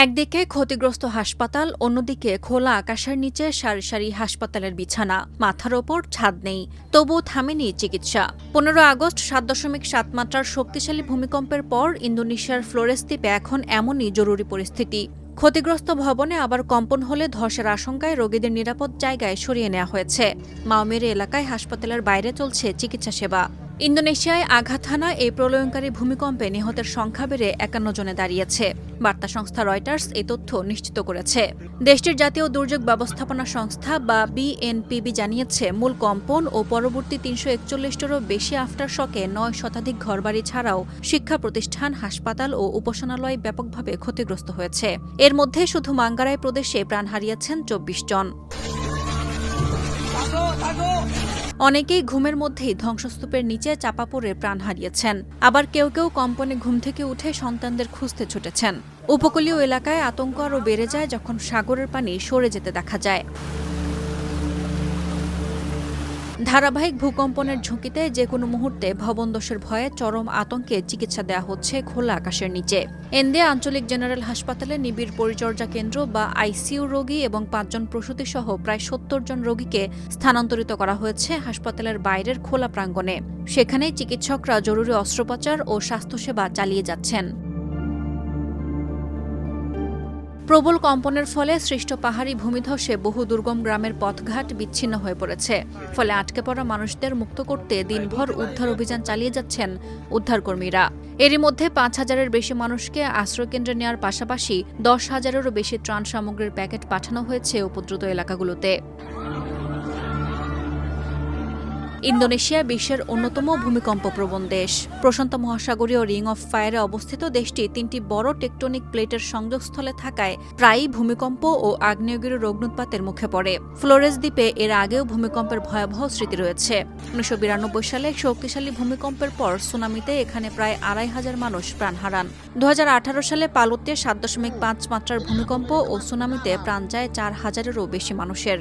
একদিকে ক্ষতিগ্রস্ত হাসপাতাল, অন্যদিকে খোলা আকাশের নিচে সারি সারি হাসপাতালের বিছানা, মাথার ওপর ছাদ নেই, তবুও থামেনি চিকিৎসা। 15 আগস্ট 7.7 মাত্রার শক্তিশালী ভূমিকম্পের পর ইন্দোনেশিয়ার ফ্লোরেস দ্বীপে এখন এমনই জরুরি পরিস্থিতি। ক্ষতিগ্রস্ত ভবনে আবার কম্পন হলে ধসের আশঙ্কায় রোগীদের নিরাপদ জায়গায় সরিয়ে নেওয়া হয়েছে। মাওমেরে এলাকায় হাসপাতালের বাইরে চলছে চিকিৎসা সেবা। ইন্দোনেশিয়ায় আঘাত হানা এই প্রলয়ঙ্কারী ভূমিকম্পে নিহতের সংখ্যা বেড়ে 51 জনে দাঁড়িয়েছে। বার্তা সংস্থা রয়টার্স এই তথ্য নিশ্চিত করেছে। দেশটির জাতীয় দুর্যোগ ব্যবস্থাপনা সংস্থা বা বিএনপিবি জানিয়েছে, মূল কম্পন ও পরবর্তী 341টারও বেশি আফটার শকে 9 শতাধিক ঘরবাড়ি ছাড়াও শিক্ষা প্রতিষ্ঠান, হাসপাতাল ও উপাসনালয় ব্যাপকভাবে ক্ষতিগ্রস্ত হয়েছে। এর মধ্যে শুধু মাঙ্গারাই প্রদেশে প্রাণ হারিয়েছেন 24 জন। অনেকেই ঘুমের মধ্যেই ধ্বংসস্তূপের নিচে চাপা পড়ে প্রাণ হারিয়েছেন। আবার কেউ কেউ কম্পনে ঘুম থেকে উঠে সন্তানদের খুঁজতে ছুটেছেন। উপকূলীয় এলাকায় আতঙ্ক আরও বেড়ে যায় যখন সাগরের পানি সরে যেতে দেখা যায়। ধারাবাহিক ভূকম্পনের ঝুঁকিতে যেকোনো মুহূর্তে ভবনধসের ভয়ে চরম আতঙ্কে চিকিৎসা দেওয়া হচ্ছে খোলা আকাশের নিচে। এনদে আঞ্চলিক জেনারেল হাসপাতালে নিবিড় পরিচর্যা কেন্দ্র বা আইসিইউ রোগী এবং 5 জন প্রসূতিসহ প্রায় 70 জন রোগীকে স্থানান্তরিত করা হয়েছে হাসপাতালের বাইরের খোলা প্রাঙ্গণে। সেখানেই চিকিৎসকরা জরুরি অস্ত্রোপচার ও স্বাস্থ্যসেবা চালিয়ে যাচ্ছেন। প্রবল কম্পনের ফলে সৃষ্ট পাহাড়ি ভূমিধসে বহু দুর্গম গ্রামের পথঘাট বিচ্ছিন্ন হয়ে পড়েছে। ফলে আটকে পড়া মানুষদের মুক্ত করতে দিনভর উদ্ধার অভিযান চালিয়ে যাচ্ছেন উদ্ধারকর্মীরা। এরই মধ্যে 5,000-এর বেশি মানুষকে আশ্রয়কেন্দ্রে নেওয়ার পাশাপাশি 10,000-এরও বেশি ত্রাণ সামগ্রীর প্যাকেট পাঠানো হয়েছে উপদ্রুত এলাকাগুলোতে। ইন্দোনেশিয়া বিশ্বের অন্যতম ভূমিকম্পপ্রবণ দেশ। প্রশান্ত মহাসাগরীয় রিং অফ ফায়ারে অবস্থিত দেশটি 3টি বড় টেকটনিক প্লেটের সংযোগস্থলে থাকায় প্রায়ই ভূমিকম্প ও আগ্নেয়গিরির অগ্ন্যুৎপাতের মুখে পড়ে। ফ্লোরেস দ্বীপে এর আগেও ভূমিকম্পের ভয়াবহ স্মৃতি রয়েছে। 1992 সালে শক্তিশালী ভূমিকম্পের পর সুনামিতে এখানে প্রায় 2,500 মানুষ প্রাণ হারান। 2018 সালে পালোতে 7.5 মাত্রার ভূমিকম্প ও সুনামিতে প্রাণ যায় 4,000-এরও বেশি মানুষের।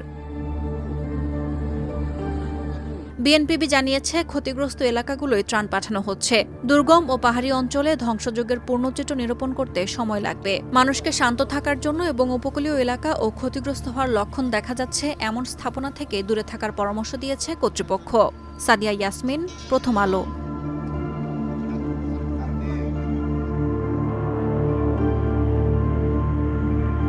বিএনপিবি জানিয়েছে, ক্ষতিগ্রস্ত এলাকাগুলোয় ত্রাণ পাঠানো হচ্ছে। দুর্গম ও পাহাড়ি অঞ্চলে ধ্বংসযজ্ঞের পূর্ণচিত্র নিরূপণ করতে সময় লাগবে। মানুষকে শান্ত থাকার জন্য এবং উপকূলীয় এলাকা ও ক্ষতিগ্রস্ত হওয়ার লক্ষণ দেখা যাচ্ছে এমন স্থাপনা থেকে দূরে থাকার পরামর্শ দিয়েছে কর্তৃপক্ষ। সাদিয়া ইয়াসমিন, প্রথম আলো।